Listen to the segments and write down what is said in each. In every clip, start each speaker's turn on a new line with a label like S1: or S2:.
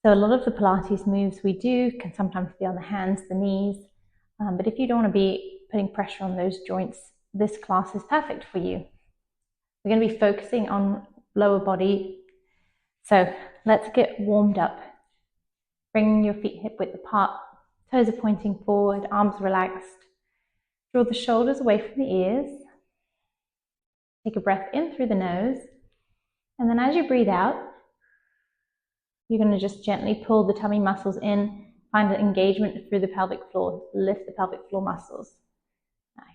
S1: So a lot of the Pilates moves we do can sometimes be on the hands, the knees, but if you don't want to be putting pressure on those joints, this class is perfect for you. We're going to be focusing on lower body. So let's get warmed up. Bring your feet hip width apart, toes are pointing forward, arms relaxed. Draw the shoulders away from the ears. Take a breath in through the nose. And then as you breathe out, you're going to just gently pull the tummy muscles in, find an engagement through the pelvic floor, lift the pelvic floor muscles. Nice.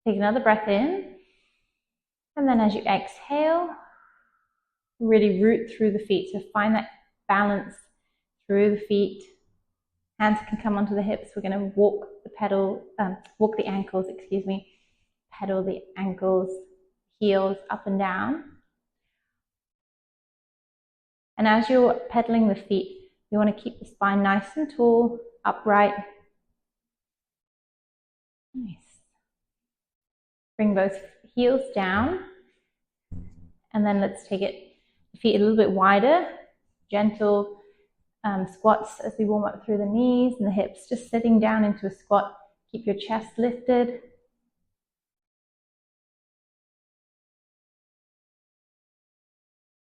S1: Take another breath in. And then as you exhale, really root through the feet. So find that balance through the feet. Hands can come onto the hips. We're going to walk the ankles, pedal the ankles, heels up and down. And as you're pedaling the feet, you want to keep the spine nice and tall, upright. Nice. Bring both heels down. And then let's take the feet a little bit wider, gentle squats as we warm up through the knees and the hips, just sitting down into a squat. Keep your chest lifted.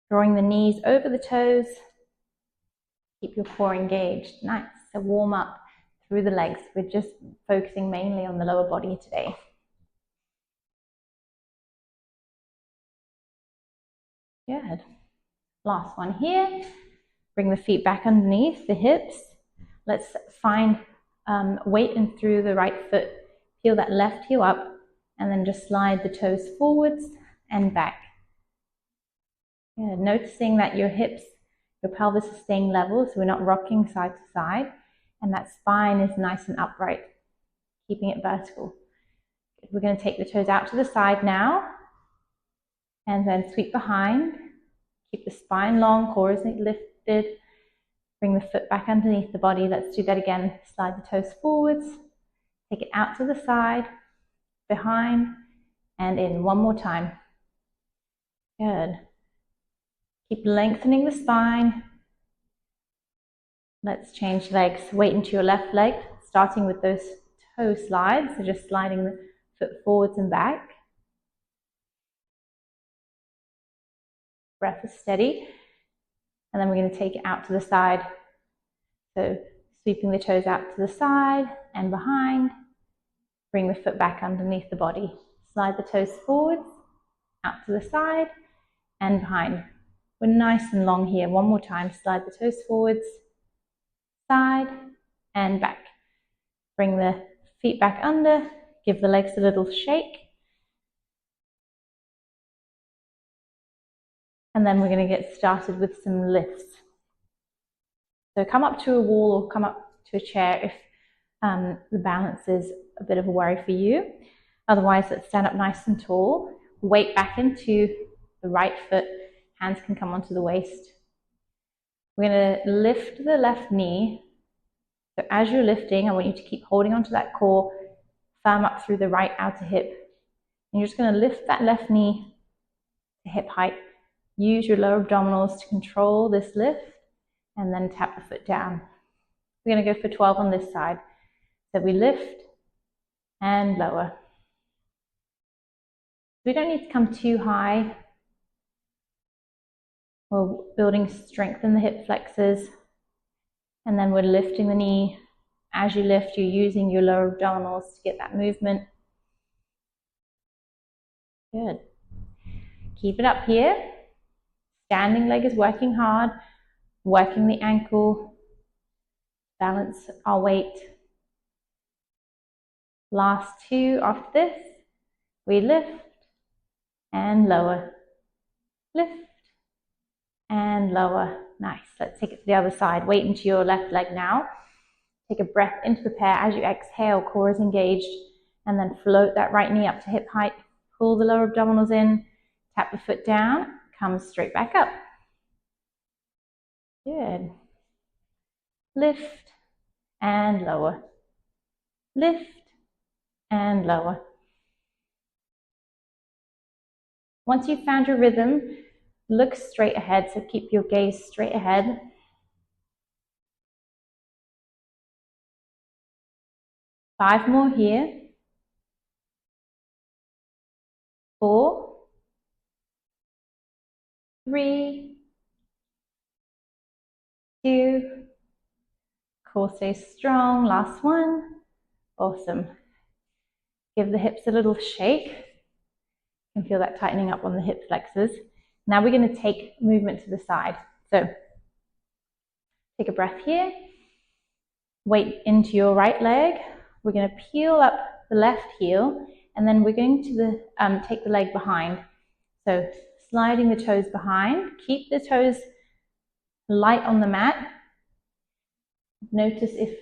S1: Drawing the knees over the toes. Keep your core engaged. Nice. So warm up through the legs. We're just focusing mainly on the lower body today. Good. Last one here. Bring the feet back underneath the hips. Let's find weight in through the right foot. Peel that left heel up and then just slide the toes forwards and back. Good. Noticing that your hips, your pelvis is staying level, so we're not rocking side to side, and that spine is nice and upright, keeping it vertical. Good. We're going to take the toes out to the side now, and then sweep behind. Keep the spine long, core is lifted. Bring the foot back underneath the body. Let's do that again. Slide the toes forwards. Take it out to the side, behind, and in. One more time. Good. Keep lengthening the spine. Let's change legs. Weight into your left leg, starting with those toe slides. So just sliding the foot forwards and back. Breath is steady. And then we're going to take it out to the side. So sweeping the toes out to the side and behind. Bring the foot back underneath the body. Slide the toes forwards, out to the side and behind. We're nice and long here. One more time. Slide the toes forwards, side and back. Bring the feet back under. Give the legs a little shake. And then we're going to get started with some lifts. So come up to a wall or come up to a chair if the balance is a bit of a worry for you. Otherwise, let's stand up nice and tall. Weight back into the right foot. Hands can come onto the waist. We're going to lift the left knee. So as you're lifting, I want you to keep holding onto that core, firm up through the right outer hip. And you're just going to lift that left knee to hip height. Use your lower abdominals to control this lift and then tap the foot down. We're going to go for 12 on this side. So we lift and lower. We don't need to come too high. We're building strength in the hip flexors. And then we're lifting the knee. As you lift, you're using your lower abdominals to get that movement. Good. Keep it up here. Standing leg is working hard. Working the ankle. Balance our weight. Last two after this. We lift and lower. Lift and lower. Nice. Let's take it to the other side. Weight into your left leg now. Take a breath into the pear. As you exhale, core is engaged. And then float that right knee up to hip height. Pull the lower abdominals in. Tap the foot down. Come straight back up. Good. Lift and lower. Lift and lower. Once you've found your rhythm, look straight ahead. So keep your gaze straight ahead. 5 more here. 4, 3, 2, core stays strong. Last one. Awesome. Give the hips a little shake. You can feel that tightening up on the hip flexors. Now we're going to take movement to the side. So take a breath here. Weight into your right leg. We're going to peel up the left heel, and then we're going to take the leg behind. So sliding the toes behind. Keep the toes light on the mat. Notice if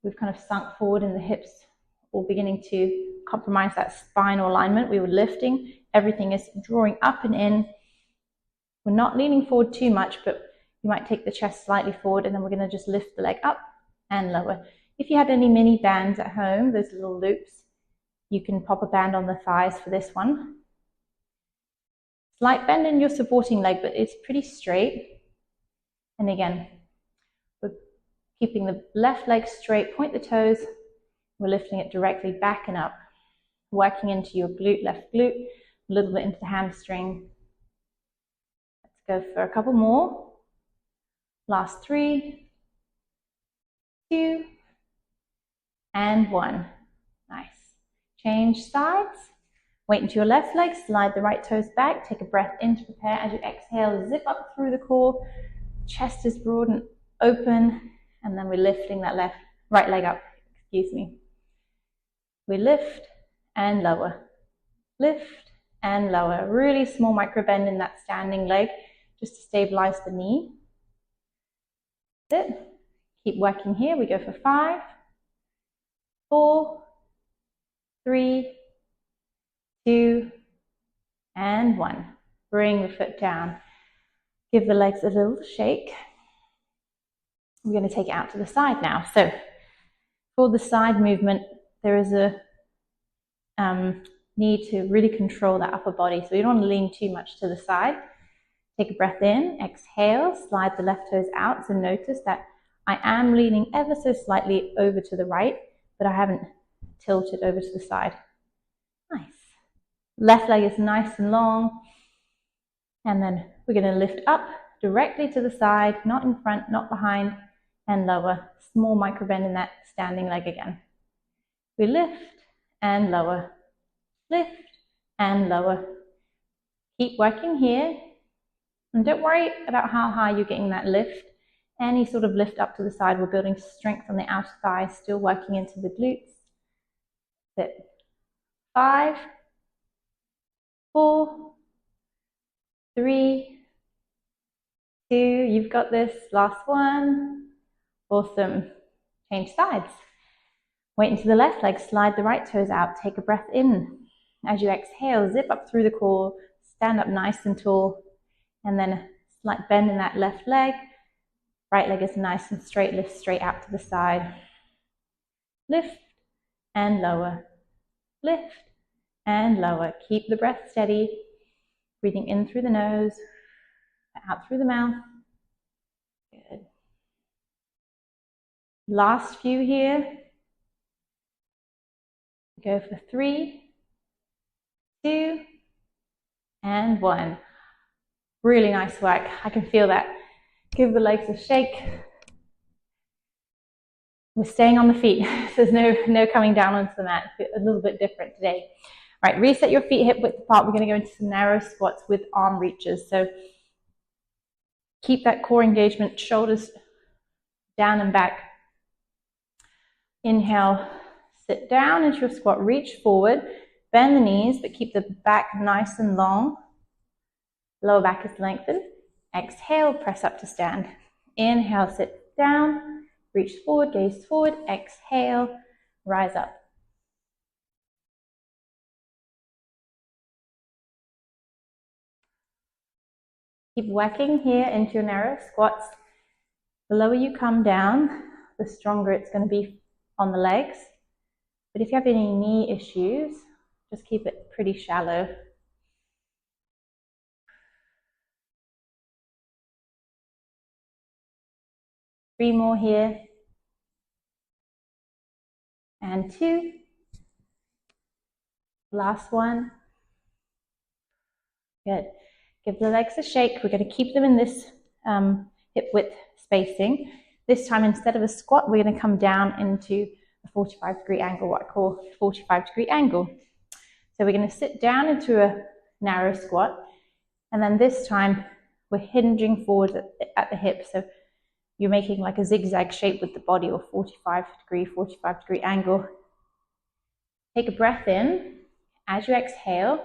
S1: we've kind of sunk forward in the hips or beginning to compromise that spinal alignment. We were lifting. Everything is drawing up and in. We're not leaning forward too much, but you might take the chest slightly forward, and then we're going to just lift the leg up and lower. If you have any mini bands at home, those little loops, you can pop a band on the thighs for this one. Slight bend in your supporting leg, but it's pretty straight. And again, we're keeping the left leg straight, point the toes. We're lifting it directly back and up, working into your glute, left glute, a little bit into the hamstring. Let's go for a couple more. Last 3, 2, and 1. Nice. Change sides. Weight into your left leg, slide the right toes back, take a breath in to prepare. As you exhale, zip up through the core, chest is broad and open, and then we're lifting that right leg up, excuse me. We lift and lower, lift and lower. Really small micro bend in that standing leg, just to stabilize the knee. That's it. Keep working here. We go for 5, 4, 3, 2, and 1. Bring the foot down. Give the legs a little shake. We're going to take it out to the side now. So for the side movement, there is a need to really control that upper body. So you don't want to lean too much to the side. Take a breath in, exhale, slide the left toes out. So notice that I am leaning ever so slightly over to the right, but I haven't tilted over to the side. Nice. Left leg is nice and long. And then we're going to lift up directly to the side, not in front, not behind, and lower. Small micro bend in that standing leg again. We lift and lower, lift and lower. Keep working here. And don't worry about how high you're getting that lift. Any sort of lift up to the side, we're building strength on the outer thighs, still working into the glutes. Sit. 5, 4, 3, 2, you've got this. Last one. Awesome. Change sides. Weight into the left leg, slide the right toes out, take a breath in. As you exhale, zip up through the core, stand up nice and tall, and then a slight bend in that left leg. Right leg is nice and straight, lift straight out to the side. Lift and lower, lift and lower. Keep the breath steady, breathing in through the nose, out through the mouth. Good. Last few here. Go for 3, 2, and 1. Really nice work. I can feel that. Give the legs a shake. We're staying on the feet. There's no coming down onto the mat. A little bit different today. All right, reset your feet hip width apart. We're going to go into some narrow squats with arm reaches. So keep that core engagement, shoulders down and back. Inhale, sit down into your squat, reach forward, bend the knees, but keep the back nice and long. Lower back is lengthened. Exhale, press up to stand. Inhale, sit down, reach forward, gaze forward. Exhale, rise up. Keep working here into your narrow squats. The lower you come down, the stronger it's going to be on the legs. But if you have any knee issues, just keep it pretty shallow. Three more here. and 2. Last one. Good. Give the legs a shake. We're going to keep them in this hip width spacing. This time, instead of a squat, we're going to come down into a 45-degree angle, what I call 45-degree angle. So we're going to sit down into a narrow squat, and then this time we're hinging forward at the hip. So you're making like a zigzag shape with the body, or 45-degree angle. Take a breath in. As you exhale,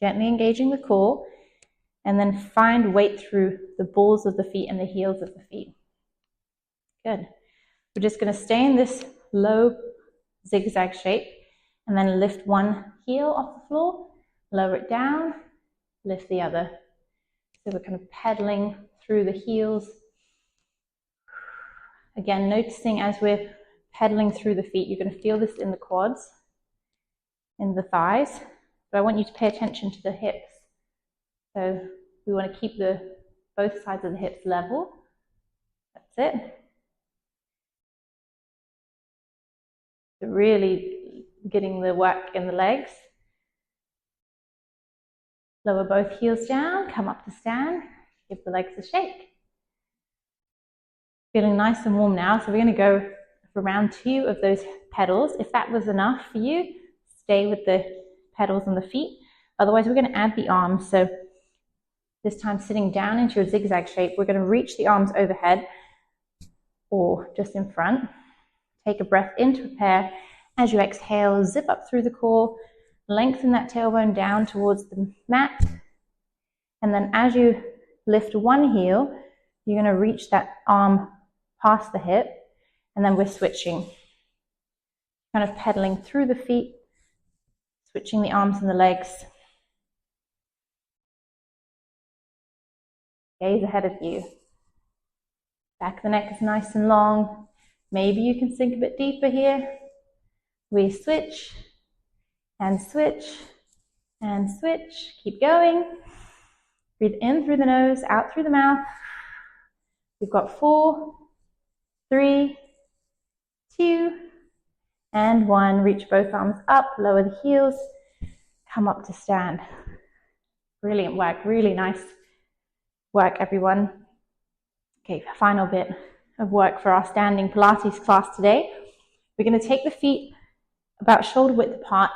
S1: gently engaging the core, and then find weight through the balls of the feet and the heels of the feet. Good. We're just going to stay in this low zigzag shape, and then lift one heel off the floor, lower it down, lift the other. So we're kind of pedaling through the heels. Again, noticing as we're pedaling through the feet, you're going to feel this in the quads, in the thighs, but I want you to pay attention to the hips. So we want to keep both sides of the hips level. That's it. So really getting the work in the legs. Lower both heels down, come up to stand, give the legs a shake. Feeling nice and warm now, so we're going to go for round 2 of those pedals. If that was enough for you, stay with the pedals on the feet. Otherwise, we're going to add the arms. So this time sitting down into a zigzag shape, we're going to reach the arms overhead or just in front. Take a breath in to prepare. As you exhale, zip up through the core, lengthen that tailbone down towards the mat. And then as you lift one heel, you're going to reach that arm past the hip, and then we're switching. Kind of pedaling through the feet, switching the arms and the legs. Gaze ahead of you. Back of the neck is nice and long. Maybe you can sink a bit deeper here. We switch and switch and switch. Keep going. Breathe in through the nose, out through the mouth. We've got 4, 3, 2, and 1. Reach both arms up, lower the heels, come up to stand. Brilliant work, really nice work, everyone. Okay, final bit of work for our standing Pilates class today. We're going to take the feet about shoulder width apart,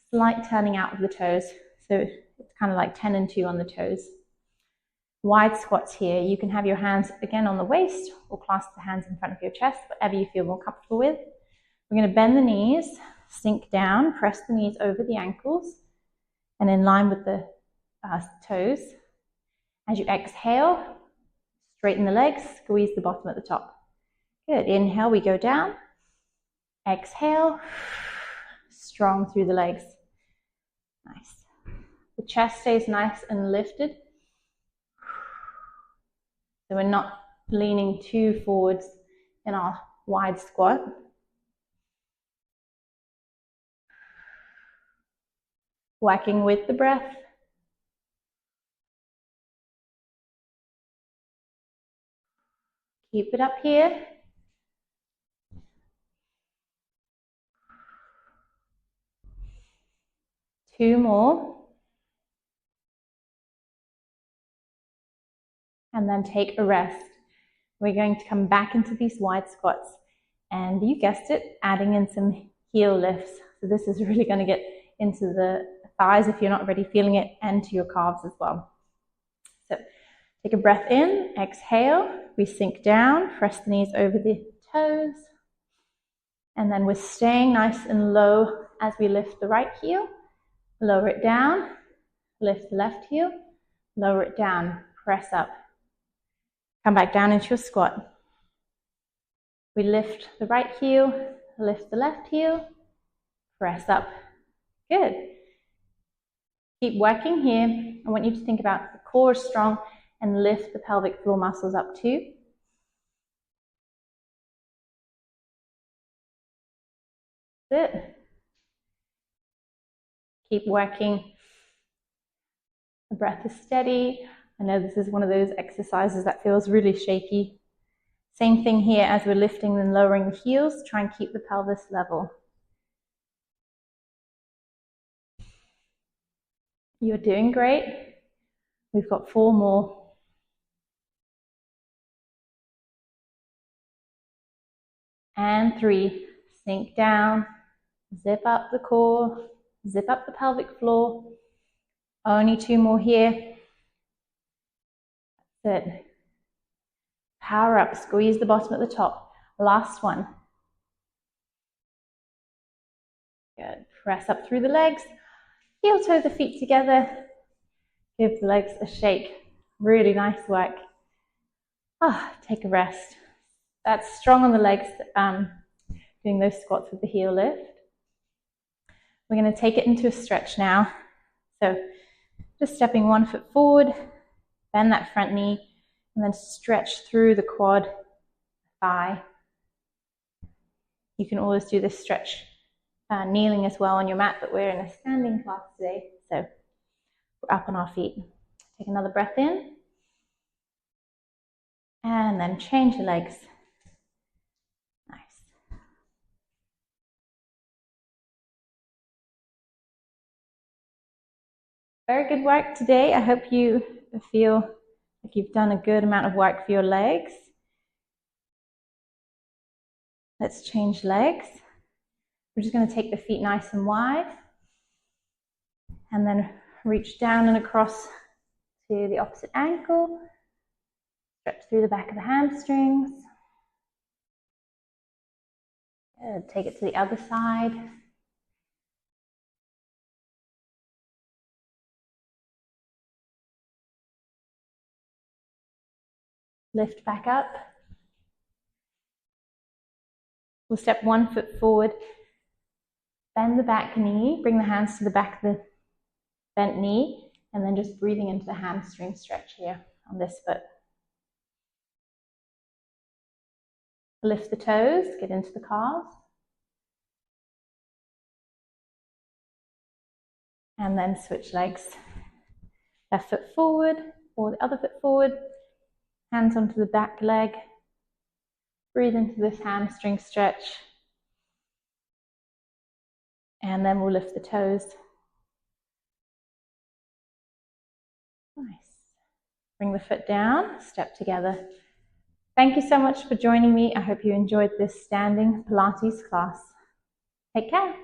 S1: slight turning out of the toes. So it's kind of like 10 and 2 on the toes. Wide squats here. You can have your hands again on the waist or clasp the hands in front of your chest, whatever you feel more comfortable with. We're going to bend the knees, sink down, press the knees over the ankles and in line with the toes. As you exhale, straighten the legs, squeeze the bottom at the top. Good. Inhale, we go down. Exhale, strong through the legs. Nice. The chest stays nice and lifted. So we're not leaning too forwards in our wide squat. Working with the breath. Keep it up here. Two more. And then take a rest. We're going to come back into these wide squats. And you guessed it, adding in some heel lifts. So this is really going to get into the thighs if you're not already feeling it, and to your calves as well. So take a breath in, exhale, we sink down, press the knees over the toes. And then we're staying nice and low as we lift the right heel, lower it down, lift the left heel, lower it down, press up. Come back down into your squat. We lift the right heel, lift the left heel, press up. Good. Keep working here. I want you to think about the core is strong and lift the pelvic floor muscles up too. That's it. Keep working. The breath is steady. I know this is one of those exercises that feels really shaky. Same thing here as we're lifting and lowering the heels. Try and keep the pelvis level. You're doing great. We've got 4 more. And 3. Sink down. Zip up the core. Zip up the pelvic floor. Only 2 more here. That's it. Power up. Squeeze the bottom at the top. Last one. Good. Press up through the legs. Heel toe the feet together. Give the legs a shake. Really nice work. Take a rest. That's strong on the legs, doing those squats with the heel lift. We're going to take it into a stretch now. So just stepping 1 foot forward, bend that front knee, and then stretch through the quad, thigh. You can always do this stretch kneeling as well on your mat, but we're in a standing class today, so we're up on our feet. Take another breath in, and then change the legs. Nice. Very good work today. I hope you feel like you've done a good amount of work for your legs. Let's change legs. We're just going to take the feet nice and wide and then reach down and across to the opposite ankle. Stretch through the back of the hamstrings. Good. Take it to the other side. Lift back up. We'll step 1 foot forward. Bend the back knee. Bring the hands to the back of the bent knee. And then just breathing into the hamstring stretch here on this foot. Lift the toes. Get into the calves. And then switch legs. Left foot forward or the other foot forward. Hands onto the back leg. Breathe into this hamstring stretch. And then we'll lift the toes. Nice. Bring the foot down, step together. Thank you so much for joining me. I hope you enjoyed this standing Pilates class. Take care.